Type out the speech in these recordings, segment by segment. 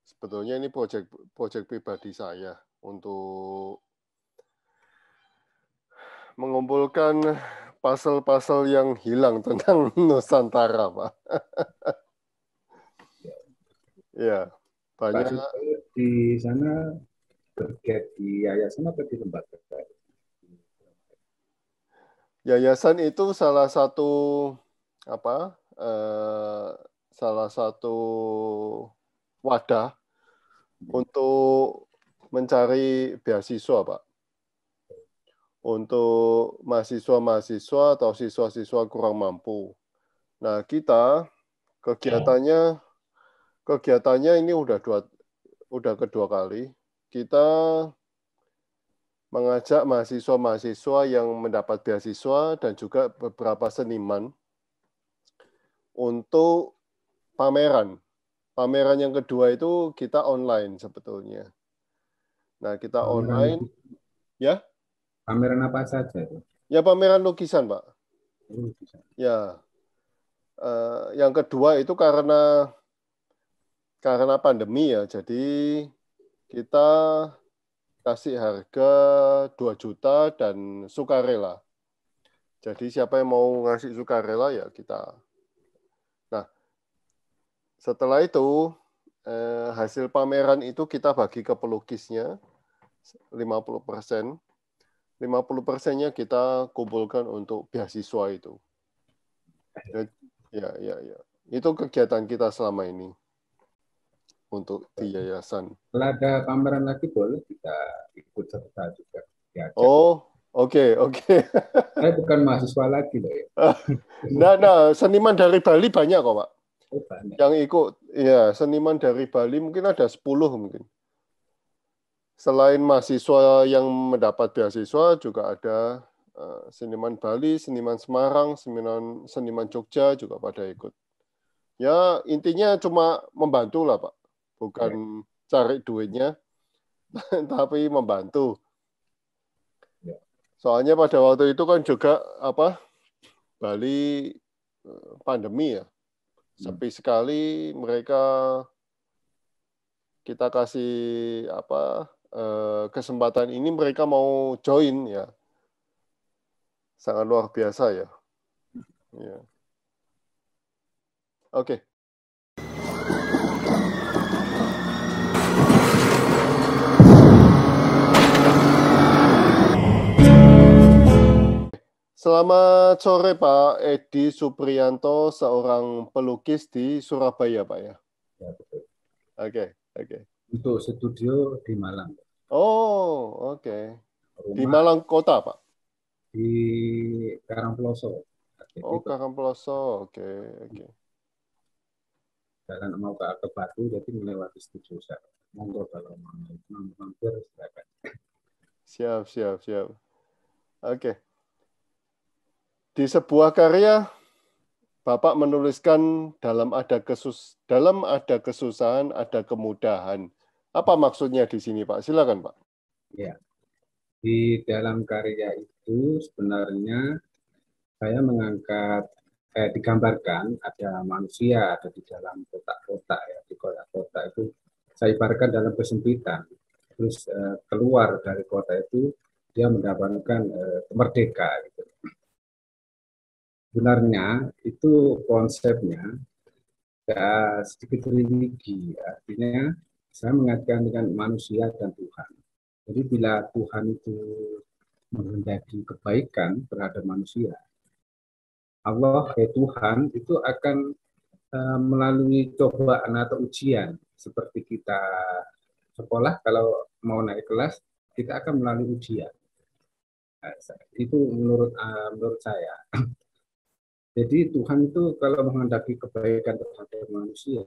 Sebetulnya ini proyek pribadi saya untuk mengumpulkan pasal-pasal yang hilang tentang Nusantara, Pak. Ya, Pak banyak. Sutoyo di sana bergiat di yayasan apa di lembaga? Yayasan itu salah satu salah satu wadah untuk mencari beasiswa, Pak. Untuk mahasiswa-mahasiswa atau siswa-siswa kurang mampu. Nah, kita kegiatannya ini udah kedua kali. Kita mengajak mahasiswa-mahasiswa yang mendapat beasiswa dan juga beberapa seniman untuk pameran. Pameran yang kedua itu kita online sebetulnya. Nah, kita Pameran, online, ya. pameran apa saja itu? Ya, pameran lukisan, Pak. Bisa. Ya, yang kedua itu karena pandemi ya, jadi kita kasih harga 2 juta dan sukarela. Jadi siapa yang mau ngasih sukarela ya kita. Nah, setelah itu hasil pameran itu kita bagi ke pelukisnya 50%. 50%-nya kita kumpulkan untuk beasiswa itu. Ya. Itu kegiatan kita selama ini untuk di yayasan. Kalau ada pameran lagi boleh kita ikut serta juga diajak. Oh, oke. Saya bukan mahasiswa lagi loh ya. Nah, seniman dari Bali banyak kok, Pak. Oh, banyak. Yang ikut, ya, seniman dari Bali mungkin ada 10 mungkin. Selain mahasiswa yang mendapat beasiswa, juga ada seniman Bali, seniman Semarang, seniman Jogja juga pada ikut. Ya, intinya cuma membantu lah, Pak. Ya. Bukan cari duitnya, tapi membantu. Ya. Soalnya pada waktu itu kan juga Bali pandemi ya. Sepi sekali, kita kasih kesempatan ini mereka mau join ya. Sangat luar biasa ya. Ya. Oke. Selamat sore Pak Edi Supriyanto, seorang pelukis di Surabaya, Pak ya. Ya, betul. Oke. Untuk studio di Malang. Oh, oke. Di Rumah Malang Kota, Pak? di Karangploso. Jadi Oh, Karangploso. Oke. jalan mau ke Batu, jadi melewati studio saya. Monggo kalau mau mampir silakan. Siap. Oke. Di sebuah karya Bapak menuliskan dalam ada kesusahan, ada kemudahan. Apa maksudnya di sini, Pak? Silakan, Pak. Ya, di dalam karya itu sebenarnya saya mengangkat digambarkan ada manusia ada di dalam kotak-kotak ya di kotak-kotak itu saya ibaratkan dalam kesempitan terus keluar dari kota itu dia mendapatkan merdeka gitu. Sebenarnya itu konsepnya sedikit religi artinya saya mengaitkan dengan manusia dan Tuhan. Jadi bila Tuhan itu menghendaki kebaikan terhadap manusia, Allah Tuhan itu akan melalui cobaan atau ujian seperti kita sekolah kalau mau naik kelas kita akan melalui ujian. Nah, itu menurut saya. Jadi Tuhan itu kalau menghendaki kebaikan terhadap manusia,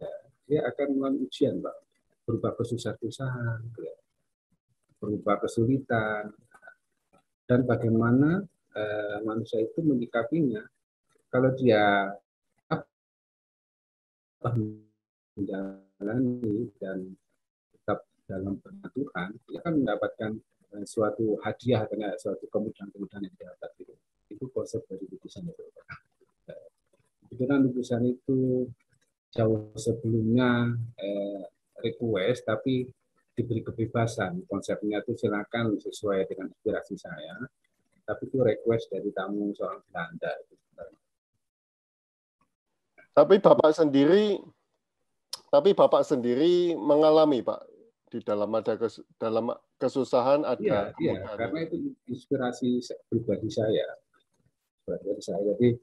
dia akan melalui ujian, Pak. Berupa kesusahan, berupa kesulitan, dan bagaimana manusia itu menyikapinya. Kalau dia menjalani dan tetap dalam Tuhan, dia akan mendapatkan suatu hadiah karena suatu kemudahan-kemudahan yang didapat. Itu konsep dari lukisan itu. Kebetulan lukisan itu jauh sebelumnya request, tapi diberi kebebasan. Konsepnya itu silakan sesuai dengan inspirasi saya, tapi itu request dari tamu seorang Belanda. Tapi Bapak sendiri mengalami, Pak, di dalam dalam kesusahan ada Iya, iya, kemudahan karena itu. itu inspirasi pribadi saya. Jadi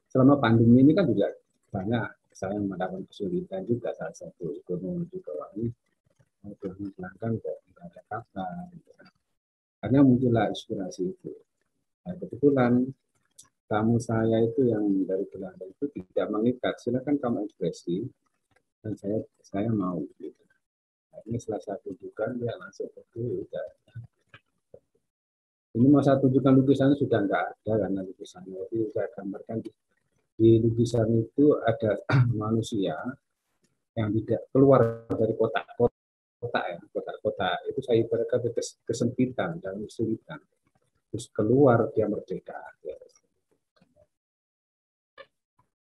selama pandemi ini kan juga banyak saya mendapat kesulitan juga, salah satu ekonomi juga ini untuk menghilangkan kok tidak ada kabar. Gitu. Karena muncullah inspirasi itu. Nah, kebetulan tamu saya itu yang dari Belanda itu tidak mengikat, silakan kamu ekspresi dan saya mau. Gitu. Nah, ini salah satu juga dia langsung itu. Ini mau saya tunjukkan lukisannya sudah nggak ada karena lukisannya itu saya gambarkan di lukisan itu ada manusia yang tidak keluar dari kotak ya, kotak-kotak itu saya ibaratkan kesempitan dan kesulitan, terus keluar dia merdeka. Ya.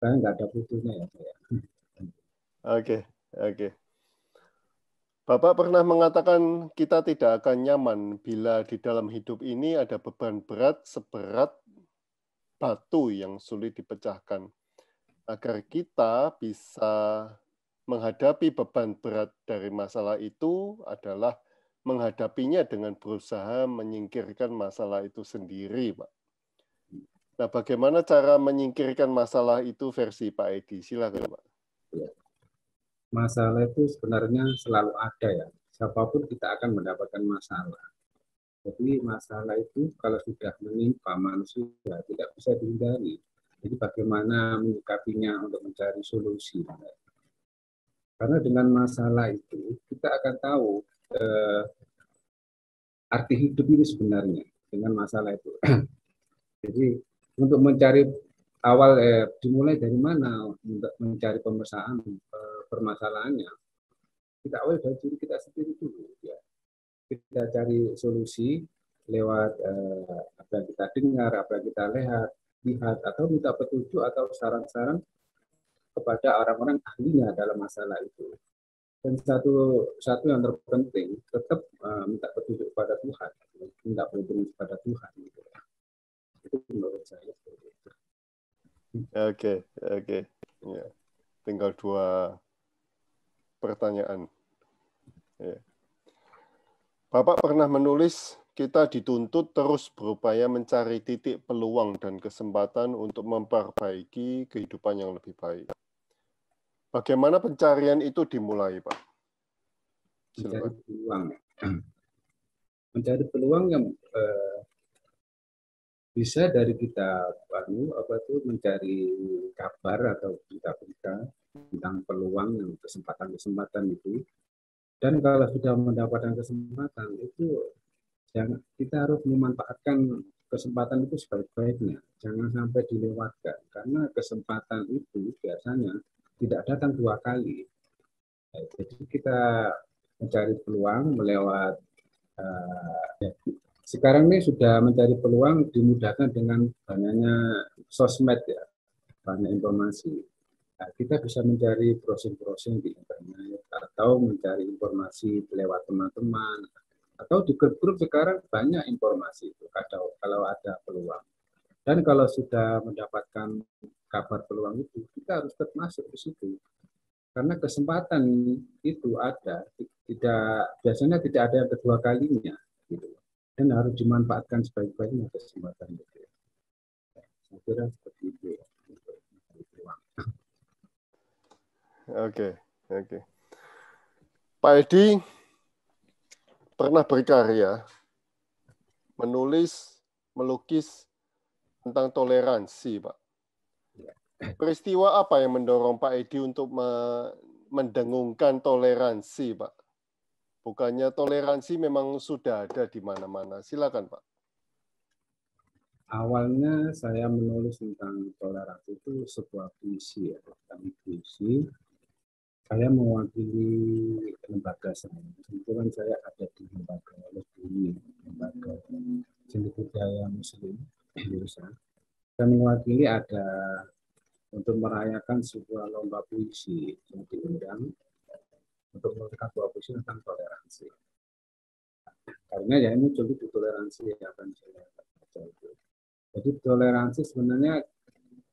Saya nggak ada butuhnya ya saya. Oke, oke. Bapak pernah mengatakan kita tidak akan nyaman bila di dalam hidup ini ada beban berat seberat batu yang sulit dipecahkan. Agar kita bisa menghadapi beban berat dari masalah itu adalah menghadapinya dengan berusaha menyingkirkan masalah itu sendiri, Pak. Nah, bagaimana cara menyingkirkan masalah itu versi Pak Edi? Silakan, Pak. Ya. Masalah itu sebenarnya selalu ada ya. Siapapun kita akan mendapatkan masalah. Jadi masalah itu kalau sudah menimpa manusia tidak bisa dihindari. Jadi bagaimana menyikapinya untuk mencari solusi. Karena dengan masalah itu kita akan tahu arti hidup ini sebenarnya dengan masalah itu. Jadi untuk mencari awal dimulai dari mana untuk mencari permasalahannya. Kita awal dari diri kita sendiri dulu ya. Kita cari solusi lewat apa yang kita dengar, apa yang kita lihat atau minta petunjuk atau saran-saran kepada orang-orang ahlinya dalam masalah itu. Dan satu yang terpenting tetap minta petunjuk kepada Tuhan, minta petunjuk kepada Tuhan. Gitu. Itu menurut saya. Oke. Ya. Tinggal 2 pertanyaan. Ya. Bapak pernah menulis, kita dituntut terus berupaya mencari titik peluang dan kesempatan untuk memperbaiki kehidupan yang lebih baik. Bagaimana pencarian itu dimulai, Pak? Mencari peluang. Mencari peluang yang bisa dari kita mencari kabar atau berita-berita tentang peluang yang kesempatan-kesempatan itu. Dan kalau sudah mendapatkan kesempatan itu kita harus memanfaatkan kesempatan itu sebaik-baiknya. Jangan sampai dilewatkan karena kesempatan itu biasanya tidak datang 2 kali. Jadi kita mencari peluang melewat sekarang ini sudah mencari peluang dimudahkan dengan banyaknya sosmed ya, banyak informasi. Nah, kita bisa mencari browsing-browsing di internet atau mencari informasi lewat teman-teman atau di grup-grup sekarang banyak informasi itu kalau ada peluang. Dan kalau sudah mendapatkan kabar peluang itu, kita harus tetap masuk ke situ. Karena kesempatan itu ada, biasanya tidak ada yang kedua kalinya. Gitu. Dan harus dimanfaatkan sebaik-baiknya kesempatan itu. Saya kira seperti itu ya. Oke. Pak Edi pernah berkarya, menulis, melukis tentang toleransi, Pak. Peristiwa apa yang mendorong Pak Edi untuk mendengungkan toleransi, Pak? Bukannya toleransi memang sudah ada di mana-mana. Silakan, Pak. Awalnya saya menulis tentang toleransi itu sebuah puisi ya, tentang puisi. Saya mewakili lembaga saya. Kebetulan saya ada di lembaga LSBI, lembaga seni budaya Muslim Indonesia. Dan mewakili ada untuk merayakan sebuah lomba puisi yang diundang untuk memberikan sebuah posisi tentang toleransi. Karena ya ini contoh toleransi yang akan saya baca itu. Jadi toleransi sebenarnya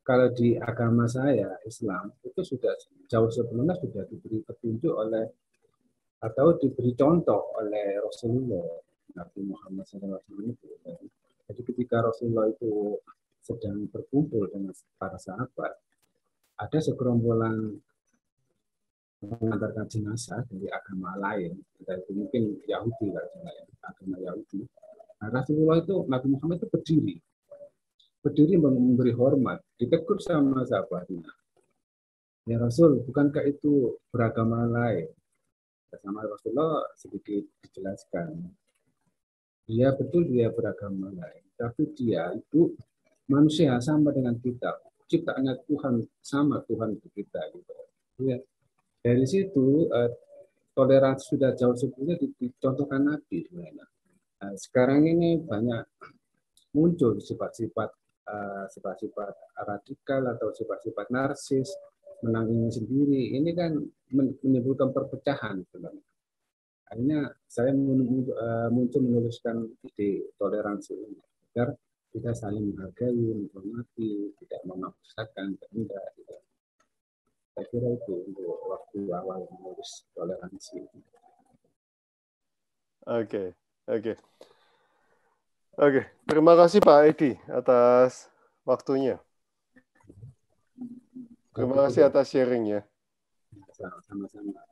kalau di agama saya Islam itu sudah jauh sebelumnya sudah diberi petunjuk oleh atau diberi contoh oleh Rasulullah Nabi Muhammad SAW itu. Jadi ketika Rasulullah itu sedang berkumpul dengan para sahabat, ada segerombolan mengantarkan jenazah dari agama lain, itu mungkin Yahudi lah, agama Yahudi. Nah, Rasulullah itu Nabi Muhammad itu berdiri memberi hormat, ditegur sama sahabatnya. Ya Rasul, bukankah itu beragama lain? Sama Rasulullah sedikit dijelaskan. Dia betul dia beragama lain, tapi dia itu manusia sama dengan kita. Ciptaannya Tuhan sama Tuhan itu kita. Gitu. Ya. Dari situ toleransi sudah jauh sebelumnya dicontohkan Nabi sebenarnya. Nah, sekarang ini banyak muncul sifat-sifat radikal atau sifat-sifat narsis, menang ingin sendiri. Ini kan menimbulkan perpecahan sebenarnya. Akhirnya saya muncul menuliskan ide toleransi ini agar kita saling menghargai, menghormati, tidak memaksakan, tidak. Saya kira itu untuk waktu awal menulis toleransi. Oke. Terima kasih Pak Edi atas waktunya. Terima kasih atas sharingnya. Sama-sama.